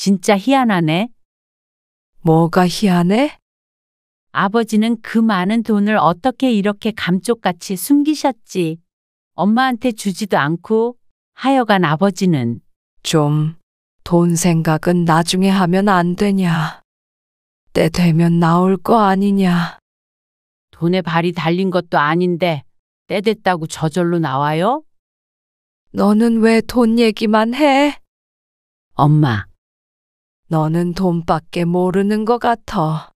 진짜 희한하네. 뭐가 희한해? 아버지는 그 많은 돈을 어떻게 이렇게 감쪽같이 숨기셨지? 엄마한테 주지도 않고. 하여간 아버지는 좀, 돈 생각은 나중에 하면 안 되냐? 때 되면 나올 거 아니냐? 돈에 발이 달린 것도 아닌데 때 됐다고 저절로 나와요? 너는 왜 돈 얘기만 해? 엄마, 너는 돈밖에 모르는 것 같아.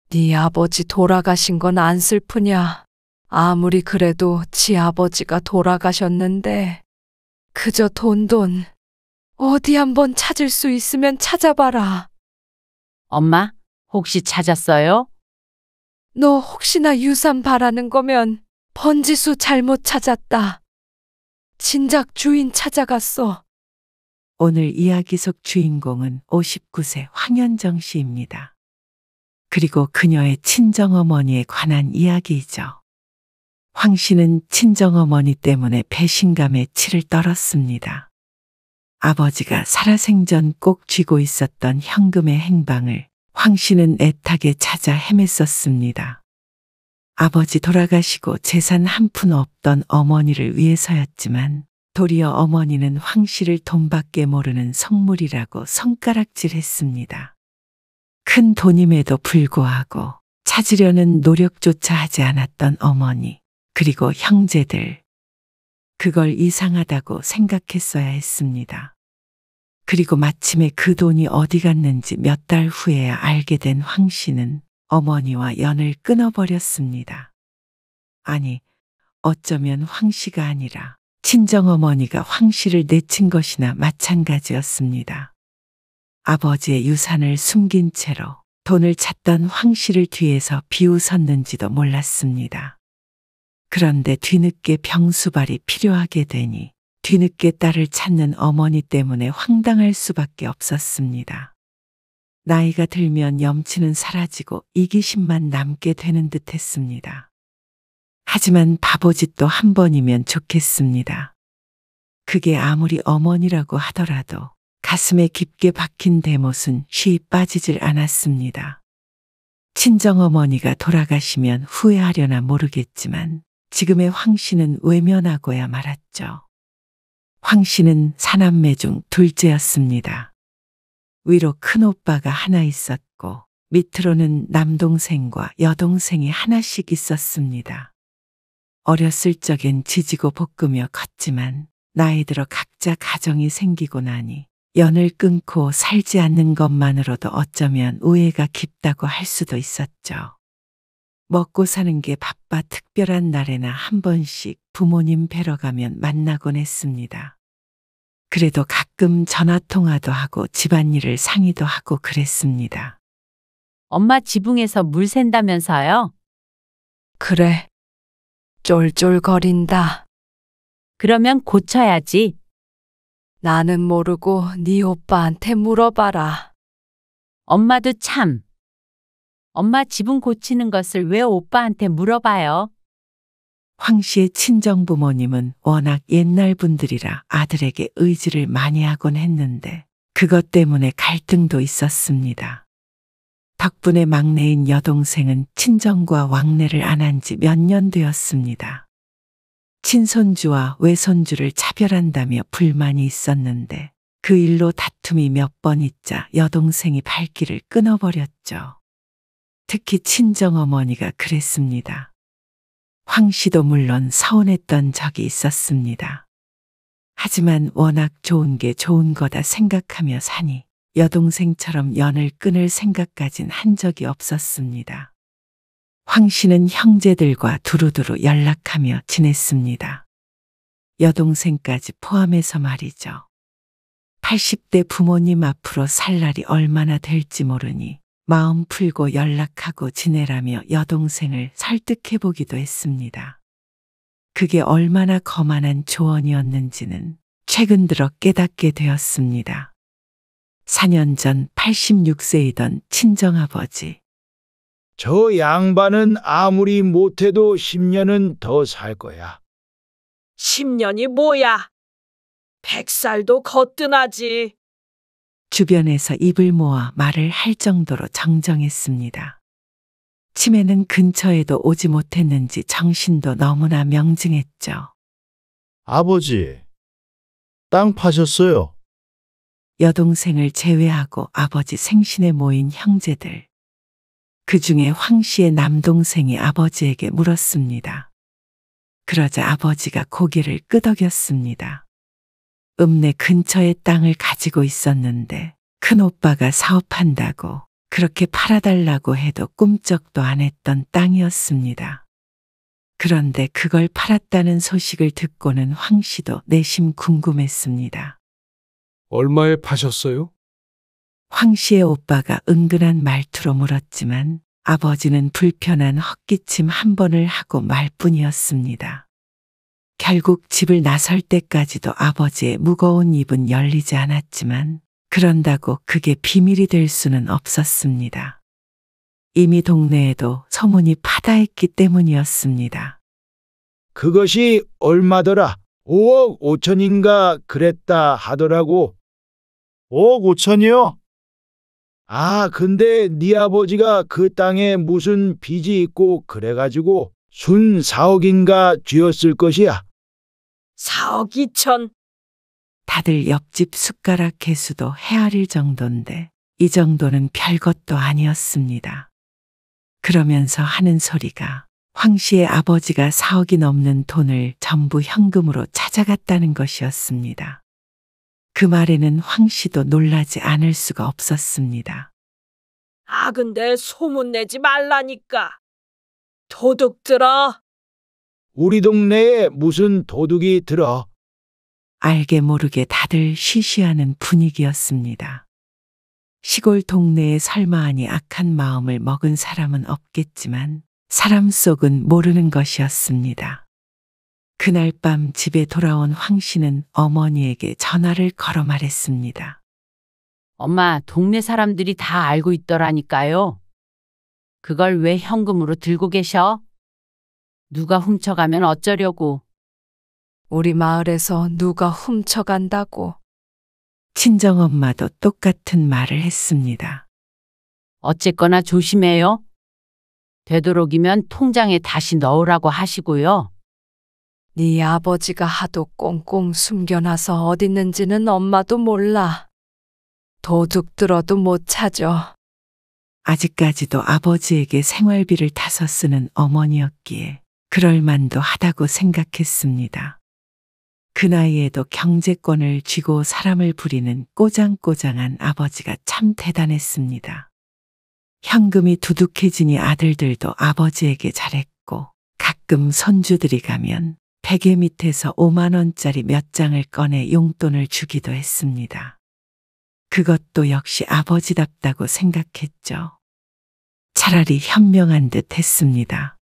네 아버지 돌아가신 건 안 슬프냐? 아무리 그래도 지 아버지가 돌아가셨는데 그저 돈. 어디 한번 찾을 수 있으면 찾아봐라. 엄마, 혹시 찾았어요? 너 혹시나 유산 바라는 거면 번지수 잘못 찾았다. 진작 주인 찾아갔어. 오늘 이야기 속 주인공은 59세 황현정 씨입니다. 그리고 그녀의 친정어머니에 관한 이야기이죠. 황 씨는 친정어머니 때문에 배신감에 치를 떨었습니다. 아버지가 살아생전 꼭 쥐고 있었던 현금의 행방을 황 씨는 애타게 찾아 헤맸었습니다. 아버지 돌아가시고 재산 한 푼 없던 어머니를 위해서였지만 도리어 어머니는 황 씨를 돈밖에 모르는 성물이라고 손가락질했습니다. 큰 돈임에도 불구하고 찾으려는 노력조차 하지 않았던 어머니, 그리고 형제들. 그걸 이상하다고 생각했어야 했습니다. 그리고 마침에 그 돈이 어디 갔는지 몇 달 후에야 알게 된 황 씨는 어머니와 연을 끊어버렸습니다. 아니, 어쩌면 황 씨가 아니라 친정어머니가 황 씨를 내친 것이나 마찬가지였습니다. 아버지의 유산을 숨긴 채로 돈을 찾던 황 씨를 뒤에서 비웃었는지도 몰랐습니다. 그런데 뒤늦게 병수발이 필요하게 되니 뒤늦게 딸을 찾는 어머니 때문에 황당할 수밖에 없었습니다. 나이가 들면 염치는 사라지고 이기심만 남게 되는 듯 했습니다. 하지만 바보짓도 한 번이면 좋겠습니다. 그게 아무리 어머니라고 하더라도 가슴에 깊게 박힌 대못은 쉬이 빠지질 않았습니다. 친정어머니가 돌아가시면 후회하려나 모르겠지만 지금의 황 씨는 외면하고야 말았죠. 황 씨는 사남매 중 둘째였습니다. 위로 큰 오빠가 하나 있었고 밑으로는 남동생과 여동생이 하나씩 있었습니다. 어렸을 적엔 지지고 볶으며 컸지만 나이 들어 각자 가정이 생기고 나니 연을 끊고 살지 않는 것만으로도 어쩌면 우애가 깊다고 할 수도 있었죠. 먹고 사는 게 바빠 특별한 날에나 한 번씩 부모님 뵈러 가면 만나곤 했습니다. 그래도 가끔 전화통화도 하고 집안일을 상의도 하고 그랬습니다. 엄마 지붕에서 물 샌다면서요? 그래. 쫄쫄거린다. 그러면 고쳐야지. 나는 모르고 네 오빠한테 물어봐라. 엄마도 참. 엄마 지붕 고치는 것을 왜 오빠한테 물어봐요? 황 씨의 친정부모님은 워낙 옛날 분들이라 아들에게 의지를 많이 하곤 했는데 그것 때문에 갈등도 있었습니다. 덕분에 막내인 여동생은 친정과 왕래를 안 한 지 몇 년 되었습니다. 친손주와 외손주를 차별한다며 불만이 있었는데 그 일로 다툼이 몇 번 있자 여동생이 발길을 끊어버렸죠. 특히 친정어머니가 그랬습니다. 황 씨도 물론 서운했던 적이 있었습니다. 하지만 워낙 좋은 게 좋은 거다 생각하며 사니 여동생처럼 연을 끊을 생각까진 한 적이 없었습니다. 황 씨는 형제들과 두루두루 연락하며 지냈습니다. 여동생까지 포함해서 말이죠. 80대 부모님 앞으로 살 날이 얼마나 될지 모르니 마음 풀고 연락하고 지내라며 여동생을 설득해보기도 했습니다. 그게 얼마나 거만한 조언이었는지는 최근 들어 깨닫게 되었습니다. 4년 전 86세이던 친정아버지. 저 양반은 아무리 못해도 10년은 더 살 거야. 10년이 뭐야? 100살도 거뜬하지. 주변에서 입을 모아 말을 할 정도로 정정했습니다. 치매는 근처에도 오지 못했는지 정신도 너무나 명증했죠. 아버지, 땅 파셨어요? 여동생을 제외하고 아버지 생신에 모인 형제들. 그 중에 황 씨의 남동생이 아버지에게 물었습니다. 그러자 아버지가 고개를 끄덕였습니다. 읍내 근처에 땅을 가지고 있었는데 큰 오빠가 사업한다고 그렇게 팔아달라고 해도 꿈쩍도 안 했던 땅이었습니다. 그런데 그걸 팔았다는 소식을 듣고는 황 씨도 내심 궁금했습니다. 얼마에 파셨어요? 황 씨의 오빠가 은근한 말투로 물었지만 아버지는 불편한 헛기침 한 번을 하고 말 뿐이었습니다. 결국 집을 나설 때까지도 아버지의 무거운 입은 열리지 않았지만 그런다고 그게 비밀이 될 수는 없었습니다. 이미 동네에도 소문이 파다했기 때문이었습니다. 그것이 얼마더라? 5억 5천인가 그랬다 하더라고. 5억 5천이요? 아, 근데 네 아버지가 그 땅에 무슨 빚이 있고 그래가지고 순 4억인가 쥐었을 것이야. 4억 2천. 다들 옆집 숟가락 개수도 헤아릴 정도인데 이 정도는 별것도 아니었습니다. 그러면서 하는 소리가 황 씨의 아버지가 4억이 넘는 돈을 전부 현금으로 찾아갔다는 것이었습니다. 그 말에는 황 씨도 놀라지 않을 수가 없었습니다. 아, 근데 소문내지 말라니까. 도둑 들어. 우리 동네에 무슨 도둑이 들어? 알게 모르게 다들 쉬쉬하는 분위기였습니다. 시골 동네에 설마하니 악한 마음을 먹은 사람은 없겠지만 사람 속은 모르는 것이었습니다. 그날 밤 집에 돌아온 황 씨는 어머니에게 전화를 걸어 말했습니다. 엄마, 동네 사람들이 다 알고 있더라니까요. 그걸 왜 현금으로 들고 계셔? 누가 훔쳐가면 어쩌려고. 우리 마을에서 누가 훔쳐간다고. 친정엄마도 똑같은 말을 했습니다. 어쨌거나 조심해요. 되도록이면 통장에 다시 넣으라고 하시고요. 네 아버지가 하도 꽁꽁 숨겨놔서 어딨는지는 엄마도 몰라. 도둑 들어도 못 찾아. 아직까지도 아버지에게 생활비를 타서 쓰는 어머니였기에 그럴 만도 하다고 생각했습니다. 그 나이에도 경제권을 쥐고 사람을 부리는 꼬장꼬장한 아버지가 참 대단했습니다. 현금이 두둑해지니 아들들도 아버지에게 잘했고 가끔 손주들이 가면 베개 밑에서 5만 원짜리 몇 장을 꺼내 용돈을 주기도 했습니다. 그것도 역시 아버지답다고 생각했죠. 차라리 현명한 듯 했습니다.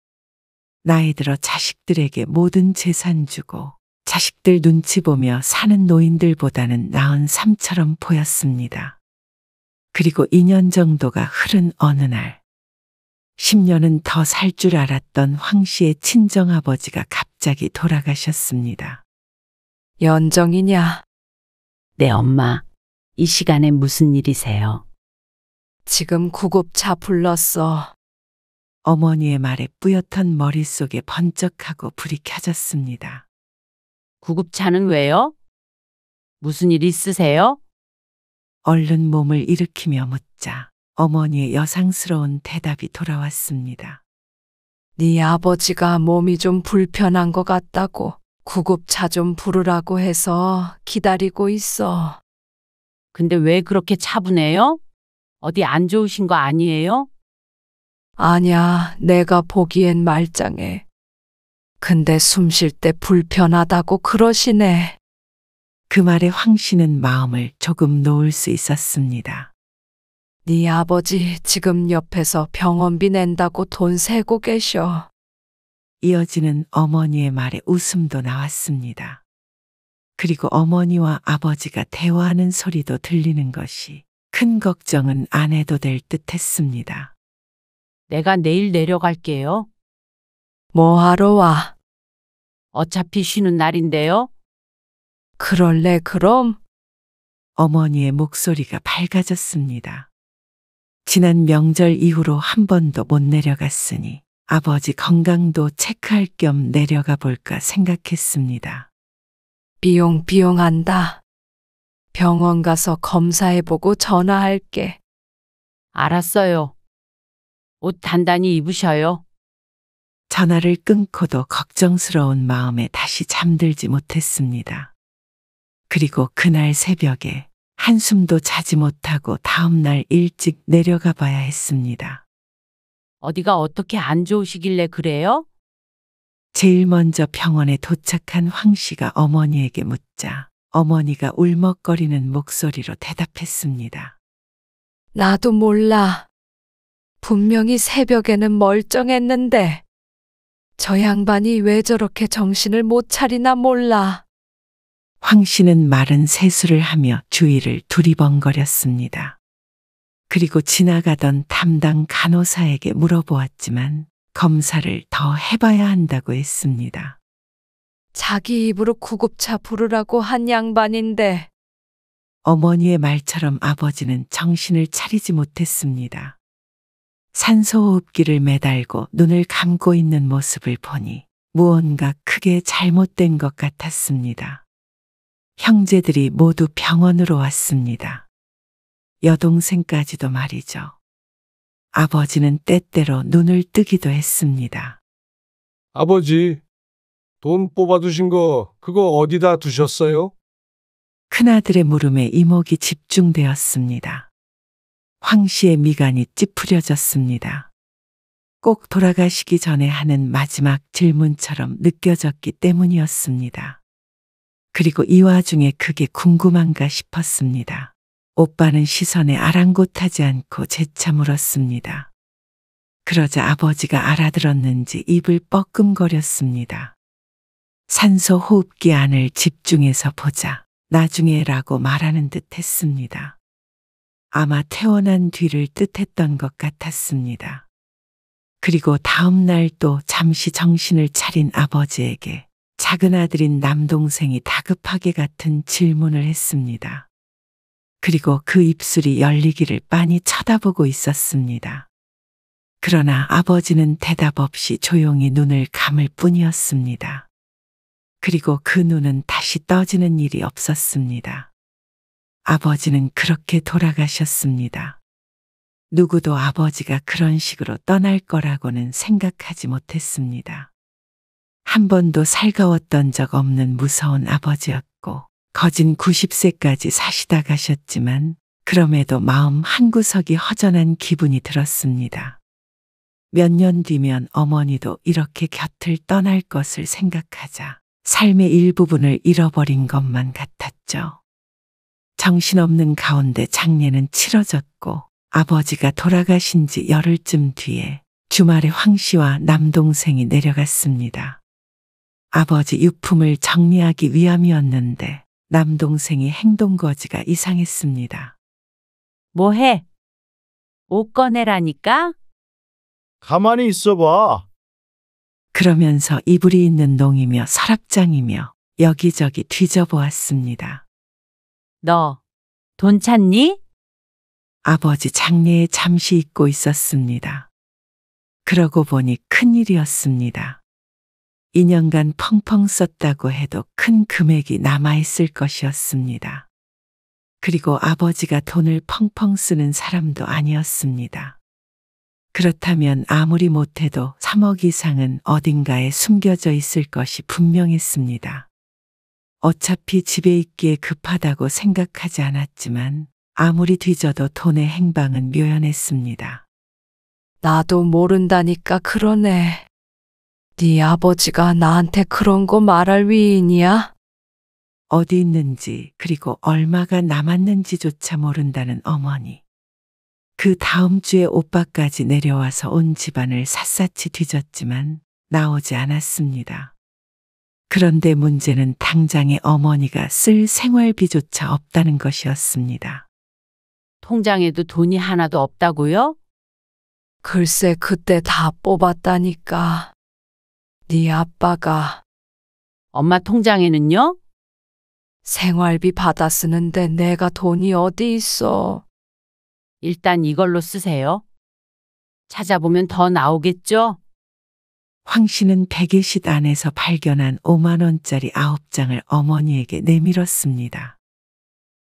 나이 들어 자식들에게 모든 재산 주고 자식들 눈치 보며 사는 노인들보다는 나은 삶처럼 보였습니다. 그리고 2년 정도가 흐른 어느 날 10년은 더 살 줄 알았던 황 씨의 친정아버지가 갑자기 돌아가셨습니다. 연정이냐? 네, 엄마. 이 시간에 무슨 일이세요? 지금 구급차 불렀어. 어머니의 말에 뿌옇던 머릿속에 번쩍하고 불이 켜졌습니다. 구급차는 왜요? 무슨 일 있으세요? 얼른 몸을 일으키며 묻자 어머니의 여상스러운 대답이 돌아왔습니다. 네 아버지가 몸이 좀 불편한 것 같다고 구급차 좀 부르라고 해서 기다리고 있어. 근데 왜 그렇게 차분해요? 어디 안 좋으신 거 아니에요? 아냐, 내가 보기엔 말짱해. 근데 숨 쉴 때 불편하다고 그러시네. 그 말에 황 씨는 마음을 조금 놓을 수 있었습니다. 네 아버지 지금 옆에서 병원비 낸다고 돈 세고 계셔. 이어지는 어머니의 말에 웃음도 나왔습니다. 그리고 어머니와 아버지가 대화하는 소리도 들리는 것이 큰 걱정은 안 해도 될 듯 했습니다. 내가 내일 내려갈게요. 뭐 하러 와? 어차피 쉬는 날인데요. 그럴래 그럼? 어머니의 목소리가 밝아졌습니다. 지난 명절 이후로 한 번도 못 내려갔으니 아버지 건강도 체크할 겸 내려가 볼까 생각했습니다. 비용한다. 병원 가서 검사해보고 전화할게. 알았어요. 옷 단단히 입으셔요. 전화를 끊고도 걱정스러운 마음에 다시 잠들지 못했습니다. 그리고 그날 새벽에 한숨도 자지 못하고 다음날 일찍 내려가 봐야 했습니다. 어디가 어떻게 안 좋으시길래 그래요? 제일 먼저 병원에 도착한 황 씨가 어머니에게 묻자 어머니가 울먹거리는 목소리로 대답했습니다. 나도 몰라. 분명히 새벽에는 멀쩡했는데 저 양반이 왜 저렇게 정신을 못 차리나 몰라. 황 씨는 마른 세수를 하며 주위를 두리번거렸습니다. 그리고 지나가던 담당 간호사에게 물어보았지만 검사를 더 해봐야 한다고 했습니다. 자기 입으로 구급차 부르라고 한 양반인데 어머니의 말처럼 아버지는 정신을 차리지 못했습니다. 산소호흡기를 매달고 눈을 감고 있는 모습을 보니 무언가 크게 잘못된 것 같았습니다. 형제들이 모두 병원으로 왔습니다. 여동생까지도 말이죠. 아버지는 때때로 눈을 뜨기도 했습니다. 아버지, 돈 뽑아두신 거 그거 어디다 두셨어요? 큰아들의 물음에 이목이 집중되었습니다. 황 씨의 미간이 찌푸려졌습니다. 꼭 돌아가시기 전에 하는 마지막 질문처럼 느껴졌기 때문이었습니다. 그리고 이 와중에 그게 궁금한가 싶었습니다. 오빠는 시선에 아랑곳하지 않고 재차 물었습니다. 그러자 아버지가 알아들었는지 입을 뻐끔거렸습니다. 산소 호흡기 안을 집중해서 보자. 나중에라고 말하는 듯 했습니다. 아마 태어난 뒤를 뜻했던 것 같았습니다. 그리고 다음 날 또 잠시 정신을 차린 아버지에게 작은 아들인 남동생이 다급하게 같은 질문을 했습니다. 그리고 그 입술이 열리기를 빤히 쳐다보고 있었습니다. 그러나 아버지는 대답 없이 조용히 눈을 감을 뿐이었습니다. 그리고 그 눈은 다시 떠지는 일이 없었습니다. 아버지는 그렇게 돌아가셨습니다. 누구도 아버지가 그런 식으로 떠날 거라고는 생각하지 못했습니다. 한 번도 살가웠던 적 없는 무서운 아버지였고 거진 90세까지 사시다 가셨지만 그럼에도 마음 한구석이 허전한 기분이 들었습니다. 몇 년 뒤면 어머니도 이렇게 곁을 떠날 것을 생각하자 삶의 일부분을 잃어버린 것만 같았죠. 정신없는 가운데 장례는 치러졌고 아버지가 돌아가신 지 열흘쯤 뒤에 주말에 황 씨와 남동생이 내려갔습니다. 아버지 유품을 정리하기 위함이었는데 남동생이 행동거지가 이상했습니다. 뭐해? 옷 꺼내라니까? 가만히 있어봐. 그러면서 이불이 있는 농이며 서랍장이며 여기저기 뒤져보았습니다. 너 돈 찾니? 아버지 장례에 잠시 잊고 있었습니다. 그러고 보니 큰일이었습니다. 2년간 펑펑 썼다고 해도 큰 금액이 남아있을 것이었습니다. 그리고 아버지가 돈을 펑펑 쓰는 사람도 아니었습니다. 그렇다면 아무리 못해도 3억 이상은 어딘가에 숨겨져 있을 것이 분명했습니다. 어차피 집에 있기에 급하다고 생각하지 않았지만 아무리 뒤져도 돈의 행방은 묘연했습니다. 나도 모른다니까 그러네. 네 아버지가 나한테 그런 거 말할 위인이야? 어디 있는지 그리고 얼마가 남았는지조차 모른다는 어머니. 그 다음 주에 오빠까지 내려와서 온 집안을 샅샅이 뒤졌지만 나오지 않았습니다. 그런데 문제는 당장에 어머니가 쓸 생활비조차 없다는 것이었습니다. 통장에도 돈이 하나도 없다고요? 글쎄 그때 다 뽑았다니까. 네 아빠가. 엄마 통장에는요? 생활비 받아 쓰는데 내가 돈이 어디 있어. 일단 이걸로 쓰세요. 찾아보면 더 나오겠죠? 황 씨는 베개실 안에서 발견한 5만 원짜리 9장을 어머니에게 내밀었습니다.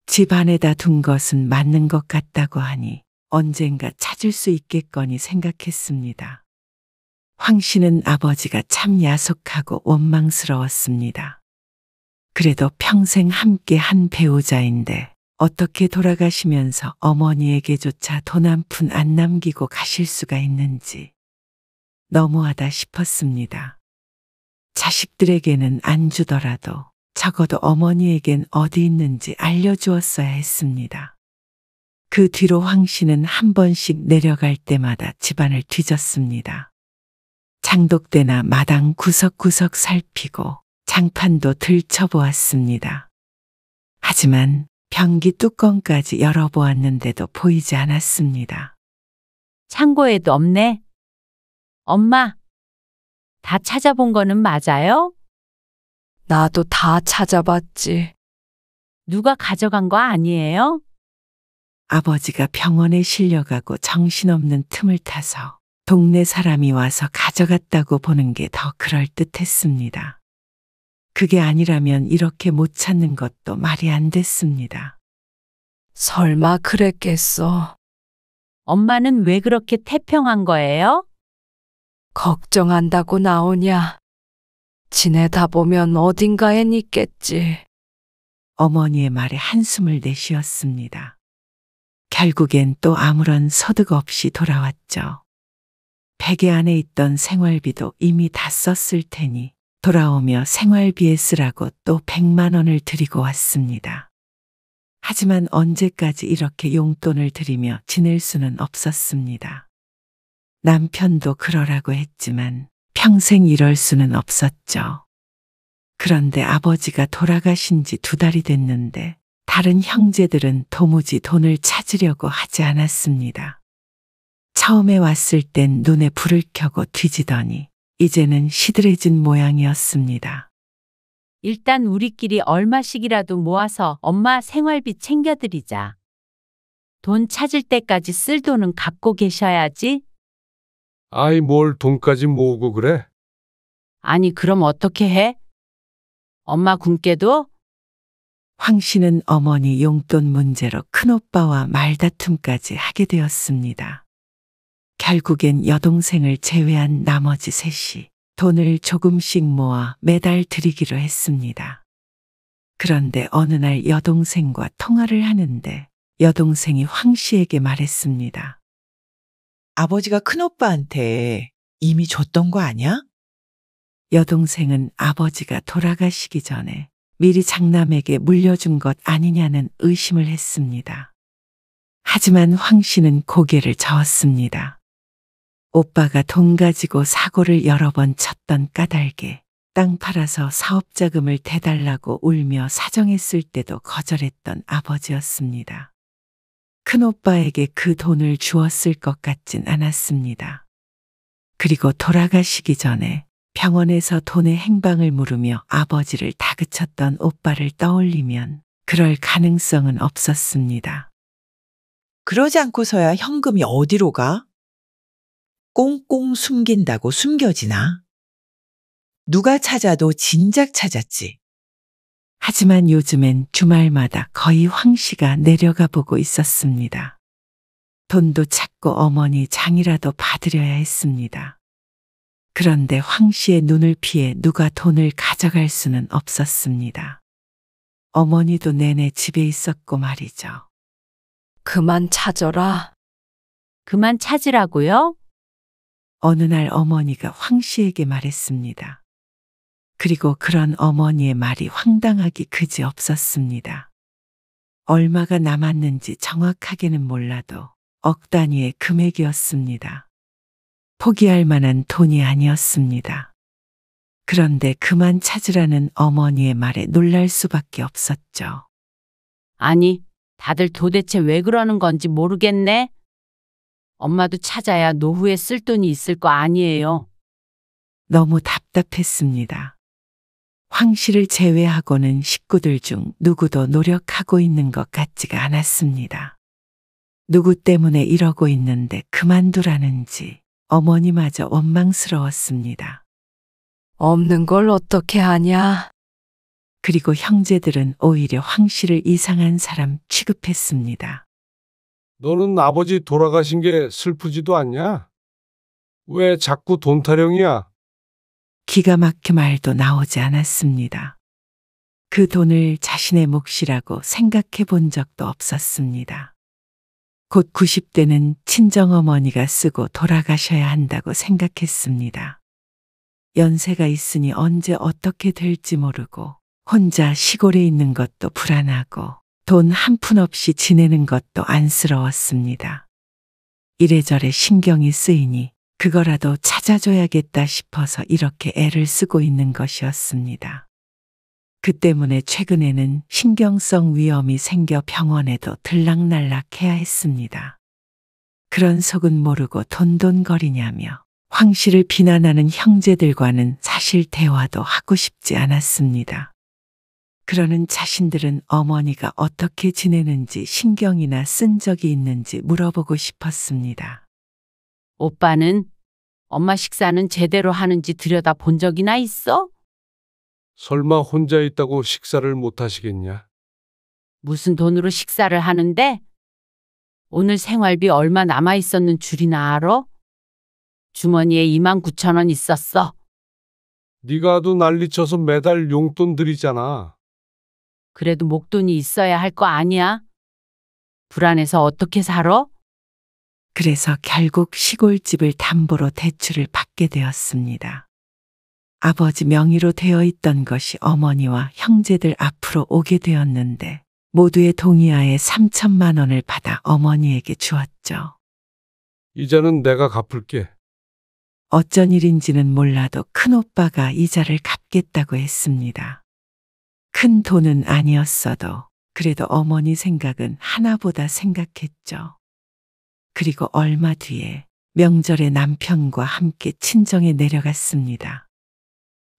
집 안에다 둔 것은 맞는 것 같다고 하니 언젠가 찾을 수 있겠거니 생각했습니다. 황 씨는 아버지가 참 야속하고 원망스러웠습니다. 그래도 평생 함께 한 배우자인데 어떻게 돌아가시면서 어머니에게조차 돈 한 푼 안 남기고 가실 수가 있는지 너무하다 싶었습니다. 자식들에게는 안 주더라도 적어도 어머니에겐 어디 있는지 알려주었어야 했습니다. 그 뒤로 황 씨는 한 번씩 내려갈 때마다 집안을 뒤졌습니다. 장독대나 마당 구석구석 살피고 장판도 들춰보았습니다. 하지만 변기 뚜껑까지 열어보았는데도 보이지 않았습니다. 창고에도 없네. 엄마, 다 찾아본 거는 맞아요? 나도 다 찾아봤지. 누가 가져간 거 아니에요? 아버지가 병원에 실려가고 정신없는 틈을 타서 동네 사람이 와서 가져갔다고 보는 게 더 그럴듯했습니다. 그게 아니라면 이렇게 못 찾는 것도 말이 안 됐습니다. 설마 그랬겠어. 엄마는 왜 그렇게 태평한 거예요? 걱정한다고 나오냐. 지내다 보면 어딘가엔 있겠지. 어머니의 말에 한숨을 내쉬었습니다. 결국엔 또 아무런 소득 없이 돌아왔죠. 베개 안에 있던 생활비도 이미 다 썼을 테니 돌아오며 생활비에 쓰라고 또 100만 원을 드리고 왔습니다. 하지만 언제까지 이렇게 용돈을 드리며 지낼 수는 없었습니다. 남편도 그러라고 했지만 평생 이럴 수는 없었죠. 그런데 아버지가 돌아가신 지 2달이 됐는데 다른 형제들은 도무지 돈을 찾으려고 하지 않았습니다. 처음에 왔을 땐 눈에 불을 켜고 뒤지더니 이제는 시들해진 모양이었습니다. 일단 우리끼리 얼마씩이라도 모아서 엄마 생활비 챙겨드리자. 돈 찾을 때까지 쓸 돈은 갖고 계셔야지. 아이, 뭘 돈까지 모으고 그래? 아니, 그럼 어떻게 해? 엄마 굶게도? 황 씨는 어머니 용돈 문제로 큰오빠와 말다툼까지 하게 되었습니다. 결국엔 여동생을 제외한 나머지 셋이 돈을 조금씩 모아 매달 드리기로 했습니다. 그런데 어느 날 여동생과 통화를 하는데 여동생이 황 씨에게 말했습니다. 아버지가 큰오빠한테 이미 줬던 거 아니야? 여동생은 아버지가 돌아가시기 전에 미리 장남에게 물려준 것 아니냐는 의심을 했습니다. 하지만 황 씨는 고개를 저었습니다. 오빠가 돈 가지고 사고를 여러 번 쳤던 까닭에 땅 팔아서 사업자금을 대달라고 울며 사정했을 때도 거절했던 아버지였습니다. 큰오빠에게 그 돈을 주었을 것 같진 않았습니다. 그리고 돌아가시기 전에 병원에서 돈의 행방을 물으며 아버지를 다그쳤던 오빠를 떠올리면 그럴 가능성은 없었습니다. 그러지 않고서야 현금이 어디로 가? 꽁꽁 숨긴다고 숨겨지나? 누가 찾아도 진작 찾았지. 하지만 요즘엔 주말마다 거의 황 씨가 내려가 보고 있었습니다. 돈도 찾고 어머니 장이라도 받으려야 했습니다. 그런데 황 씨의 눈을 피해 누가 돈을 가져갈 수는 없었습니다. 어머니도 내내 집에 있었고 말이죠. 그만 찾아라. 그만 찾으라고요? 어느 날 어머니가 황 씨에게 말했습니다. 그리고 그런 어머니의 말이 황당하기 그지 없었습니다. 얼마가 남았는지 정확하게는 몰라도 억 단위의 금액이었습니다. 포기할 만한 돈이 아니었습니다. 그런데 그만 찾으라는 어머니의 말에 놀랄 수밖에 없었죠. 아니, 다들 도대체 왜 그러는 건지 모르겠네. 엄마도 찾아야 노후에 쓸 돈이 있을 거 아니에요. 너무 답답했습니다. 황 씨를 제외하고는 식구들 중 누구도 노력하고 있는 것 같지가 않았습니다. 누구 때문에 이러고 있는데 그만두라는지 어머니마저 원망스러웠습니다. 없는 걸 어떻게 하냐? 그리고 형제들은 오히려 황 씨를 이상한 사람 취급했습니다. 너는 아버지 돌아가신 게 슬프지도 않냐? 왜 자꾸 돈 타령이야? 기가 막혀 말도 나오지 않았습니다. 그 돈을 자신의 몫이라고 생각해 본 적도 없었습니다. 곧 90대는 친정어머니가 쓰고 돌아가셔야 한다고 생각했습니다. 연세가 있으니 언제 어떻게 될지 모르고 혼자 시골에 있는 것도 불안하고 돈 한 푼 없이 지내는 것도 안쓰러웠습니다. 이래저래 신경이 쓰이니 그거라도 찾아줘야겠다 싶어서 이렇게 애를 쓰고 있는 것이었습니다. 그 때문에 최근에는 신경성 위염이 생겨 병원에도 들락날락 해야 했습니다. 그런 속은 모르고 돈돈거리냐며 황 씨를 비난하는 형제들과는 사실 대화도 하고 싶지 않았습니다. 그러는 자신들은 어머니가 어떻게 지내는지 신경이나 쓴 적이 있는지 물어보고 싶었습니다. 오빠는 엄마 식사는 제대로 하는지 들여다 본 적이나 있어? 설마 혼자 있다고 식사를 못 하시겠냐? 무슨 돈으로 식사를 하는데? 오늘 생활비 얼마 남아 있었는 줄이나 알아? 주머니에 29,000원 있었어. 네가 도 난리쳐서 매달 용돈 들이잖아. 그래도 목돈이 있어야 할 거 아니야? 불안해서 어떻게 살아? 그래서 결국 시골집을 담보로 대출을 받게 되었습니다. 아버지 명의로 되어 있던 것이 어머니와 형제들 앞으로 오게 되었는데 모두의 동의하에 3천만 원을 받아 어머니에게 주었죠. 이자는 내가 갚을게. 어쩐 일인지는 몰라도 큰오빠가 이자를 갚겠다고 했습니다. 큰 돈은 아니었어도 그래도 어머니 생각은 하나보다 생각했죠. 그리고 얼마 뒤에 명절에 남편과 함께 친정에 내려갔습니다.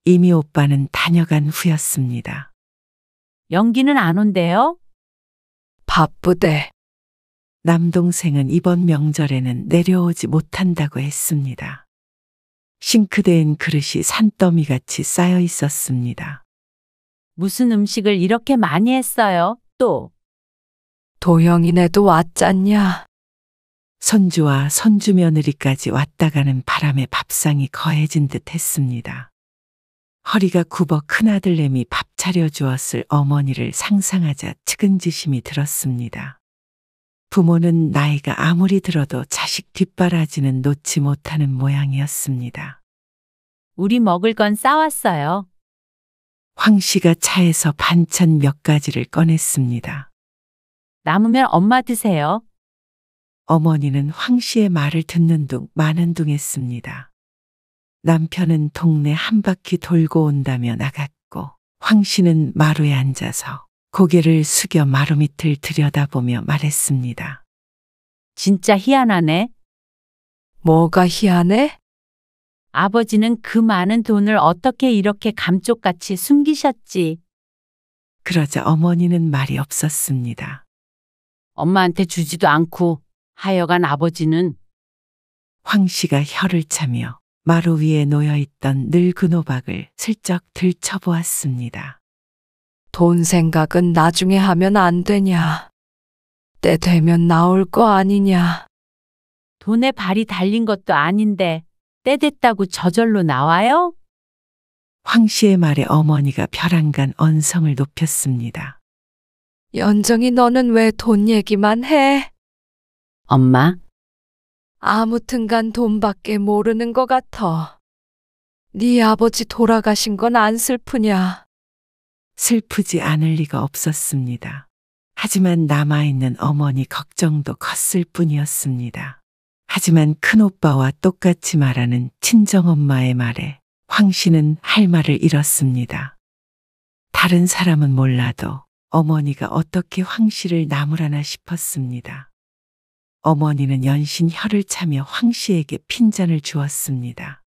이미 오빠는 다녀간 후였습니다. 연기는 안 온대요? 바쁘대. 남동생은 이번 명절에는 내려오지 못한다고 했습니다. 싱크대엔 그릇이 산더미같이 쌓여 있었습니다. 무슨 음식을 이렇게 많이 했어요? 또 도영이네도 왔잖냐? 손주와 손주 며느리까지 왔다 가는 바람에 밥상이 거해진 듯 했습니다. 허리가 굽어 큰아들내미 밥 차려주었을 어머니를 상상하자 측은지심이 들었습니다. 부모는 나이가 아무리 들어도 자식 뒷바라지는 놓지 못하는 모양이었습니다. 우리 먹을 건 싸왔어요. 황 씨가 차에서 반찬 몇 가지를 꺼냈습니다. 남으면 엄마 드세요. 어머니는 황 씨의 말을 듣는 둥 마는 둥 했습니다. 남편은 동네 한 바퀴 돌고 온다며 나갔고 황 씨는 마루에 앉아서 고개를 숙여 마루 밑을 들여다보며 말했습니다. 진짜 희한하네. 뭐가 희한해? 아버지는 그 많은 돈을 어떻게 이렇게 감쪽같이 숨기셨지? 그러자 어머니는 말이 없었습니다. 엄마한테 주지도 않고 하여간 아버지는 황 씨가 혀를 차며 마루 위에 놓여있던 늙은 호박을 슬쩍 들춰보았습니다. 돈 생각은 나중에 하면 안 되냐? 때 되면 나올 거 아니냐? 돈에 발이 달린 것도 아닌데 때 됐다고 저절로 나와요? 황 씨의 말에 어머니가 벼랑간 언성을 높였습니다. 연정이 너는 왜 돈 얘기만 해? 엄마, 아무튼간 돈밖에 모르는 것 같아. 네 아버지 돌아가신 건 안 슬프냐? 슬프지 않을 리가 없었습니다. 하지만 남아있는 어머니 걱정도 컸을 뿐이었습니다. 하지만 큰오빠와 똑같이 말하는 친정엄마의 말에 황 씨는 할 말을 잃었습니다. 다른 사람은 몰라도 어머니가 어떻게 황 씨를 나무라나 싶었습니다. 어머니는 연신 혀를 차며 황 씨에게 핀잔을 주었습니다.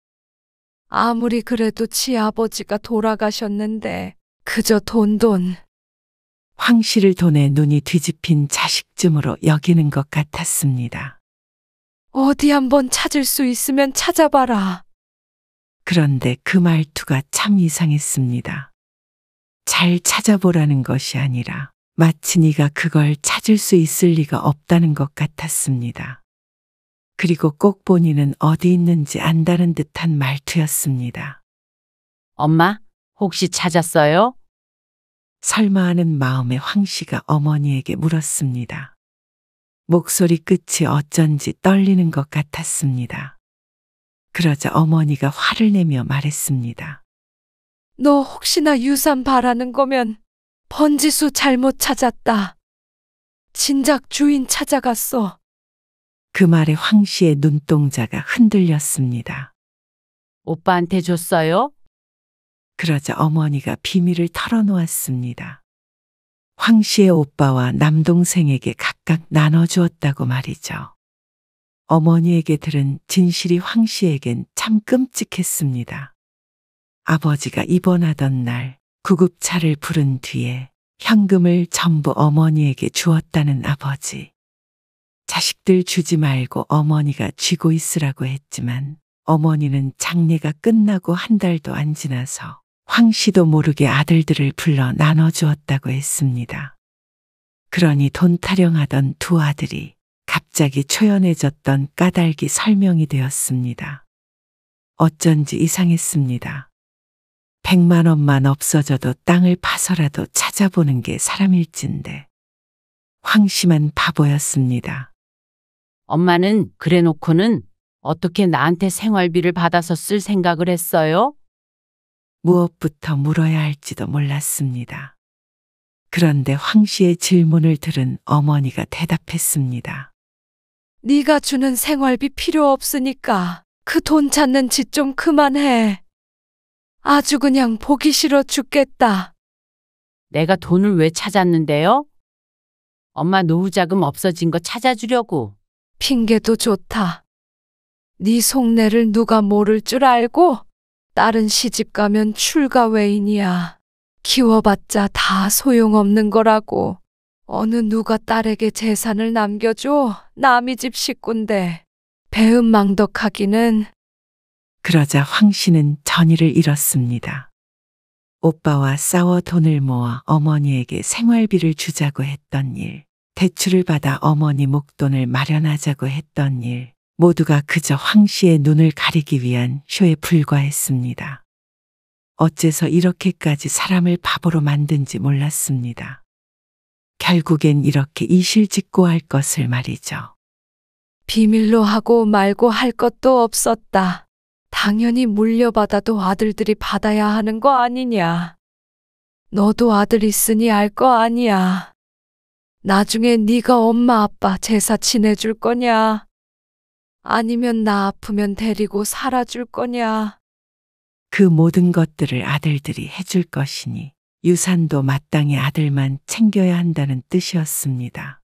아무리 그래도 지 아버지가 돌아가셨는데 그저 돈. 황 씨를 돈에 눈이 뒤집힌 자식쯤으로 여기는 것 같았습니다. 어디 한번 찾을 수 있으면 찾아봐라. 그런데 그 말투가 참 이상했습니다. 잘 찾아보라는 것이 아니라 마치 네가 그걸 찾을 수 있을 리가 없다는 것 같았습니다. 그리고 꼭 본인은 어디 있는지 안다는 듯한 말투였습니다. 엄마, 혹시 찾았어요? 설마 하는 마음에 황 씨가 어머니에게 물었습니다. 목소리 끝이 어쩐지 떨리는 것 같았습니다. 그러자 어머니가 화를 내며 말했습니다. 너 혹시나 유산 바라는 거면 번지수 잘못 찾았다. 진작 주인 찾아갔어. 그 말에 황 씨의 눈동자가 흔들렸습니다. 오빠한테 줬어요? 그러자 어머니가 비밀을 털어놓았습니다. 황 씨의 오빠와 남동생에게 각각 나눠주었다고 말이죠. 어머니에게 들은 진실이 황 씨에겐 참 끔찍했습니다. 아버지가 입원하던 날 구급차를 부른 뒤에 현금을 전부 어머니에게 주었다는 아버지. 자식들 주지 말고 어머니가 쥐고 있으라고 했지만 어머니는 장례가 끝나고 한 달도 안 지나서 황 씨도 모르게 아들들을 불러 나눠주었다고 했습니다. 그러니 돈 타령하던 두 아들이 갑자기 초연해졌던 까닭이 설명이 되었습니다. 어쩐지 이상했습니다. 100만 원만 없어져도 땅을 파서라도 찾아보는 게 사람일진데 황 씨만 바보였습니다. 엄마는 그래 놓고는 어떻게 나한테 생활비를 받아서 쓸 생각을 했어요? 무엇부터 물어야 할지도 몰랐습니다. 그런데 황 씨의 질문을 들은 어머니가 대답했습니다. 네가 주는 생활비 필요 없으니까 그 돈 찾는 짓 좀 그만해. 아주 그냥 보기 싫어 죽겠다. 내가 돈을 왜 찾았는데요? 엄마 노후자금 없어진 거 찾아주려고. 핑계도 좋다. 네 속내를 누가 모를 줄 알고? 딸은 시집 가면 출가 외인이야. 키워봤자 다 소용없는 거라고. 어느 누가 딸에게 재산을 남겨줘? 남의 집 식구인데. 배은망덕하기는. 그러자 황 씨는 전의를 잃었습니다. 오빠와 싸워 돈을 모아 어머니에게 생활비를 주자고 했던 일, 대출을 받아 어머니 목돈을 마련하자고 했던 일, 모두가 그저 황 씨의 눈을 가리기 위한 쇼에 불과했습니다. 어째서 이렇게까지 사람을 바보로 만든지 몰랐습니다. 결국엔 이렇게 이실직고할 것을 말이죠. 비밀로 하고 말고 할 것도 없었다. 당연히 물려받아도 아들들이 받아야 하는 거 아니냐. 너도 아들 있으니 알 거 아니야. 나중에 네가 엄마 아빠 제사 지내줄 거냐? 아니면 나 아프면 데리고 살아줄 거냐? 그 모든 것들을 아들들이 해줄 것이니 유산도 마땅히 아들만 챙겨야 한다는 뜻이었습니다.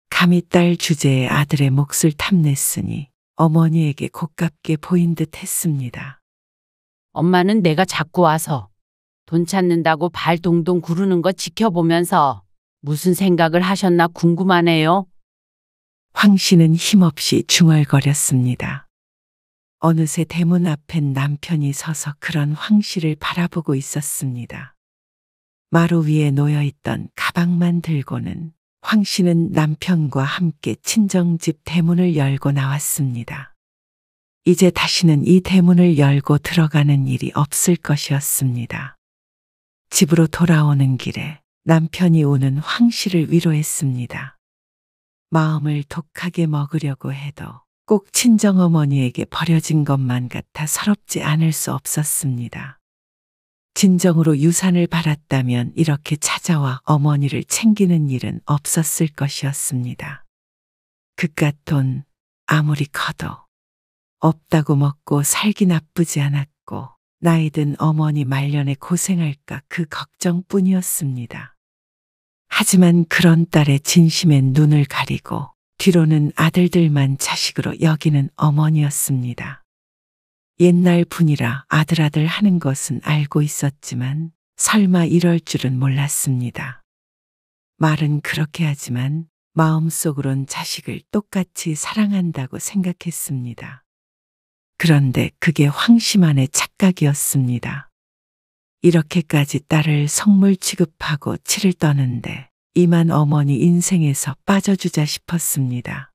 감히 딸 주제에 아들의 몫을 탐냈으니 어머니에게 고깝게 보인 듯 했습니다. 엄마는 내가 자꾸 와서 돈 찾는다고 발 동동 구르는 거 지켜보면서 무슨 생각을 하셨나 궁금하네요. 황 씨는 힘없이 중얼거렸습니다. 어느새 대문 앞엔 남편이 서서 그런 황 씨를 바라보고 있었습니다. 마루 위에 놓여있던 가방만 들고는 황 씨는 남편과 함께 친정집 대문을 열고 나왔습니다. 이제 다시는 이 대문을 열고 들어가는 일이 없을 것이었습니다. 집으로 돌아오는 길에 남편이 우는 황 씨를 위로했습니다. 마음을 독하게 먹으려고 해도 꼭 친정어머니에게 버려진 것만 같아 서럽지 않을 수 없었습니다. 진정으로 유산을 바랐다면 이렇게 찾아와 어머니를 챙기는 일은 없었을 것이었습니다. 그깟 돈 아무리 커도 없다고 먹고 살기 나쁘지 않았고 나이든 어머니 말년에 고생할까 그 걱정뿐이었습니다. 하지만 그런 딸의 진심엔 눈을 가리고 뒤로는 아들들만 자식으로 여기는 어머니였습니다. 옛날 분이라 아들 하는 것은 알고 있었지만 설마 이럴 줄은 몰랐습니다. 말은 그렇게 하지만 마음속으론 자식을 똑같이 사랑한다고 생각했습니다. 그런데 그게 황씨만의 착각이었습니다. 이렇게까지 딸을 성물 취급하고 치를 떠는데 이만 어머니 인생에서 빠져주자 싶었습니다.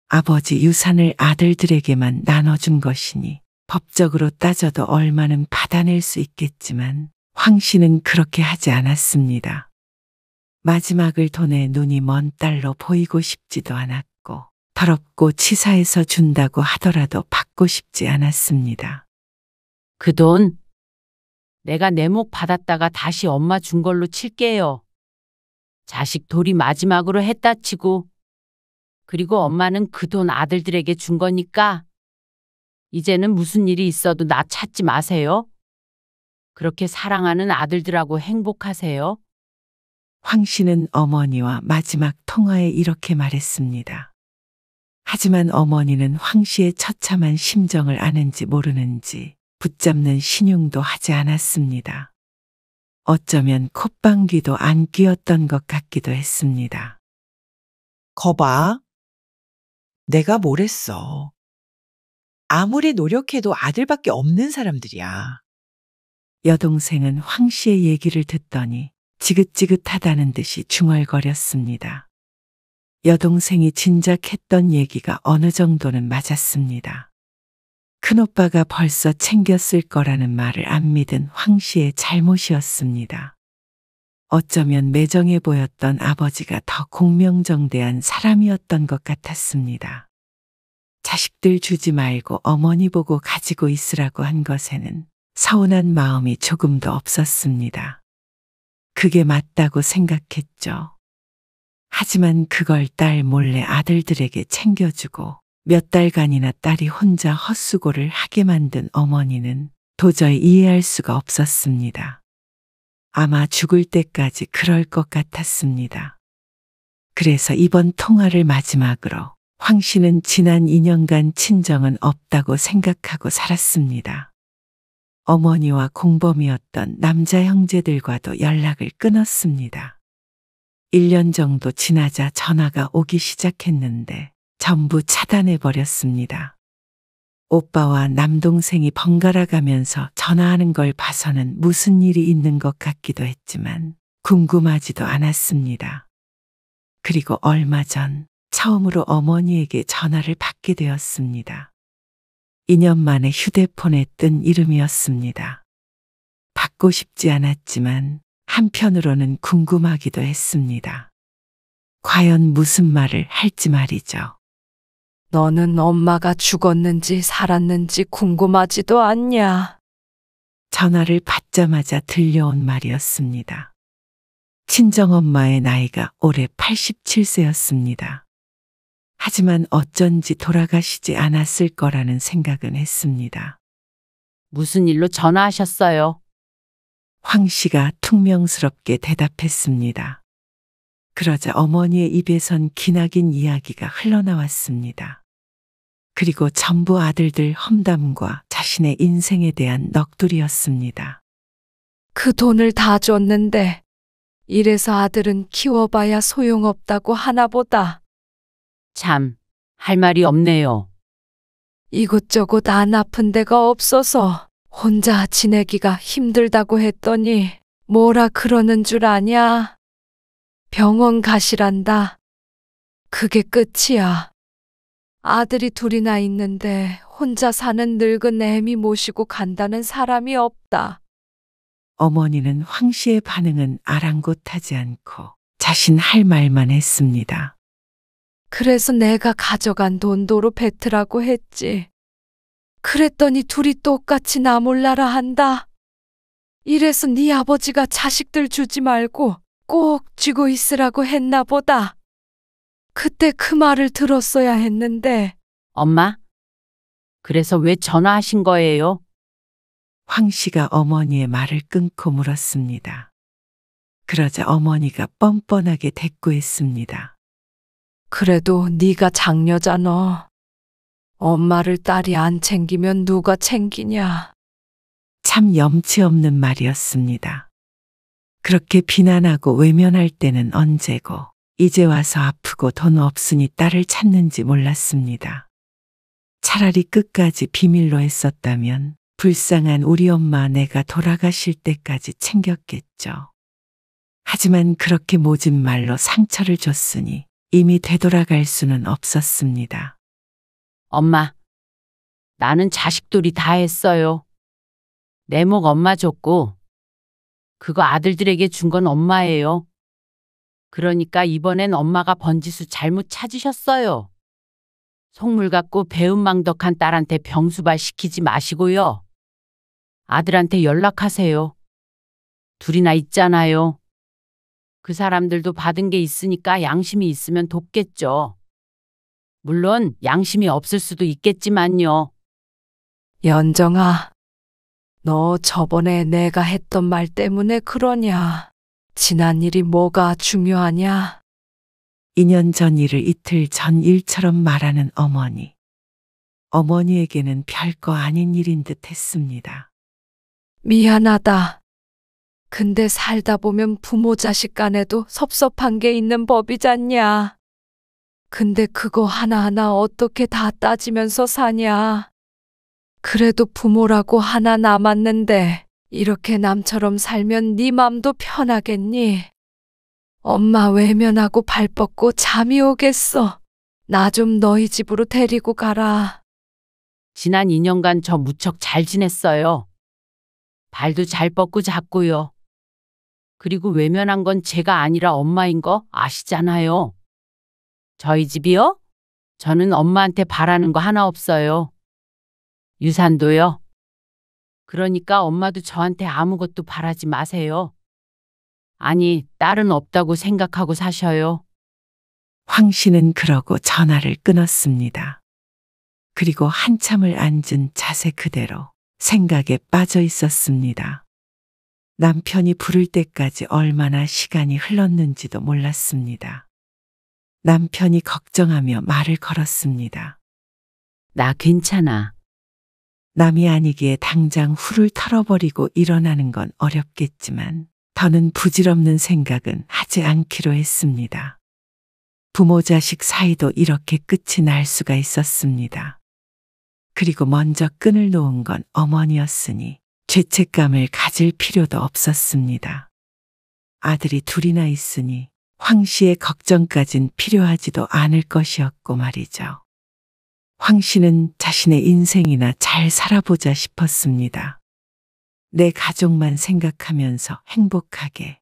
아버지 유산을 아들들에게만 나눠준 것이니 법적으로 따져도 얼마는 받아낼 수 있겠지만 황씨는 그렇게 하지 않았습니다. 마지막을 돈에 눈이 먼 딸로 보이고 싶지도 않았고 더럽고 치사해서 준다고 하더라도 받고 싶지 않았습니다. 그 돈 내가 내 목 받았다가 다시 엄마 준 걸로 칠게요. 자식 돌이 마지막으로 했다 치고 그리고 엄마는 그 돈 아들들에게 준 거니까 이제는 무슨 일이 있어도 나 찾지 마세요. 그렇게 사랑하는 아들들하고 행복하세요. 황 씨는 어머니와 마지막 통화에 이렇게 말했습니다. 하지만 어머니는 황 씨의 처참한 심정을 아는지 모르는지 붙잡는 신용도 하지 않았습니다. 어쩌면 콧방귀도 안 뀌었던 것 같기도 했습니다. 거봐. 내가 뭘 했어. 아무리 노력해도 아들밖에 없는 사람들이야. 여동생은 황 씨의 얘기를 듣더니 지긋지긋하다는 듯이 중얼거렸습니다. 여동생이 진작했던 얘기가 어느 정도는 맞았습니다. 큰오빠가 벌써 챙겼을 거라는 말을 안 믿은 황 씨의 잘못이었습니다. 어쩌면 매정해 보였던 아버지가 더 공명정대한 사람이었던 것 같았습니다. 자식들 주지 말고 어머니 보고 가지고 있으라고 한 것에는 서운한 마음이 조금도 없었습니다. 그게 맞다고 생각했죠. 하지만 그걸 딸 몰래 아들들에게 챙겨주고 몇 달간이나 딸이 혼자 헛수고를 하게 만든 어머니는 도저히 이해할 수가 없었습니다. 아마 죽을 때까지 그럴 것 같았습니다. 그래서 이번 통화를 마지막으로 황 씨는 지난 2년간 친정은 없다고 생각하고 살았습니다. 어머니와 공범이었던 남자 형제들과도 연락을 끊었습니다. 1년 정도 지나자 전화가 오기 시작했는데 전부 차단해버렸습니다. 오빠와 남동생이 번갈아 가면서 전화하는 걸 봐서는 무슨 일이 있는 것 같기도 했지만 궁금하지도 않았습니다. 그리고 얼마 전 처음으로 어머니에게 전화를 받게 되었습니다. 2년 만에 휴대폰에 뜬 이름이었습니다. 받고 싶지 않았지만 한편으로는 궁금하기도 했습니다. 과연 무슨 말을 할지 말이죠. 너는 엄마가 죽었는지 살았는지 궁금하지도 않냐? 전화를 받자마자 들려온 말이었습니다. 친정엄마의 나이가 올해 87세였습니다. 하지만 어쩐지 돌아가시지 않았을 거라는 생각은 했습니다. 무슨 일로 전화하셨어요? 황 씨가 퉁명스럽게 대답했습니다. 그러자 어머니의 입에선 기나긴 이야기가 흘러나왔습니다. 그리고 전부 아들들 험담과 자신의 인생에 대한 넋두리였습니다. 그 돈을 다 줬는데 이래서 아들은 키워봐야 소용없다고 하나보다. 참, 할 말이 없네요. 이곳저곳 안 아픈 데가 없어서 혼자 지내기가 힘들다고 했더니 뭐라 그러는 줄 아냐? 병원 가시란다. 그게 끝이야. 아들이 둘이나 있는데 혼자 사는 늙은 애미 모시고 간다는 사람이 없다. 어머니는 황 씨의 반응은 아랑곳하지 않고 자신 할 말만 했습니다. 그래서 내가 가져간 돈 도로 뱉으라고 했지. 그랬더니 둘이 똑같이 나 몰라라 한다. 이래서 네 아버지가 자식들 주지 말고 꼭 쥐고 있으라고 했나 보다. 그때 그 말을 들었어야 했는데. 엄마? 그래서 왜 전화하신 거예요? 황 씨가 어머니의 말을 끊고 물었습니다. 그러자 어머니가 뻔뻔하게 대꾸했습니다. 그래도 네가 장녀잖아. 엄마를 딸이 안 챙기면 누가 챙기냐? 참 염치 없는 말이었습니다. 그렇게 비난하고 외면할 때는 언제고 이제 와서 아프고 돈 없으니 딸을 찾는지 몰랐습니다. 차라리 끝까지 비밀로 했었다면 불쌍한 우리 엄마 내가 돌아가실 때까지 챙겼겠죠. 하지만 그렇게 모진 말로 상처를 줬으니 이미 되돌아갈 수는 없었습니다. 엄마, 나는 자식돌이 다 했어요. 내 목 엄마 줬고, 그거 아들들에게 준 건 엄마예요. 그러니까 이번엔 엄마가 번지수 잘못 찾으셨어요. 속물 같고 배은망덕한 딸한테 병수발 시키지 마시고요. 아들한테 연락하세요. 둘이나 있잖아요. 그 사람들도 받은 게 있으니까 양심이 있으면 돕겠죠. 물론 양심이 없을 수도 있겠지만요. 연정아, 너 저번에 내가 했던 말 때문에 그러냐? 지난 일이 뭐가 중요하냐? 2년 전 일을 이틀 전 일처럼 말하는 어머니. 어머니에게는 별거 아닌 일인 듯 했습니다. 미안하다. 근데 살다 보면 부모 자식 간에도 섭섭한 게 있는 법이잖냐. 근데 그거 하나하나 어떻게 다 따지면서 사냐. 그래도 부모라고 하나 남았는데 이렇게 남처럼 살면 네 맘도 편하겠니? 엄마 외면하고 발 뻗고 잠이 오겠어. 나 좀 너희 집으로 데리고 가라. 지난 2년간 저 무척 잘 지냈어요. 발도 잘 뻗고 잤고요. 그리고 외면한 건 제가 아니라 엄마인 거 아시잖아요. 저희 집이요? 저는 엄마한테 바라는 거 하나 없어요. 유산도요. 그러니까 엄마도 저한테 아무것도 바라지 마세요. 아니, 딸은 없다고 생각하고 사셔요. 황 씨는 그러고 전화를 끊었습니다. 그리고 한참을 앉은 자세 그대로 생각에 빠져 있었습니다. 남편이 부를 때까지 얼마나 시간이 흘렀는지도 몰랐습니다. 남편이 걱정하며 말을 걸었습니다. 나 괜찮아. 남이 아니기에 당장 훌을 털어버리고 일어나는 건 어렵겠지만 더는 부질없는 생각은 하지 않기로 했습니다. 부모 자식 사이도 이렇게 끝이 날 수가 있었습니다. 그리고 먼저 끈을 놓은 건 어머니였으니 죄책감을 가질 필요도 없었습니다. 아들이 둘이나 있으니 황 씨의 걱정까진 필요하지도 않을 것이었고 말이죠. 황 씨는 자신의 인생이나 잘 살아보자 싶었습니다. 내 가족만 생각하면서 행복하게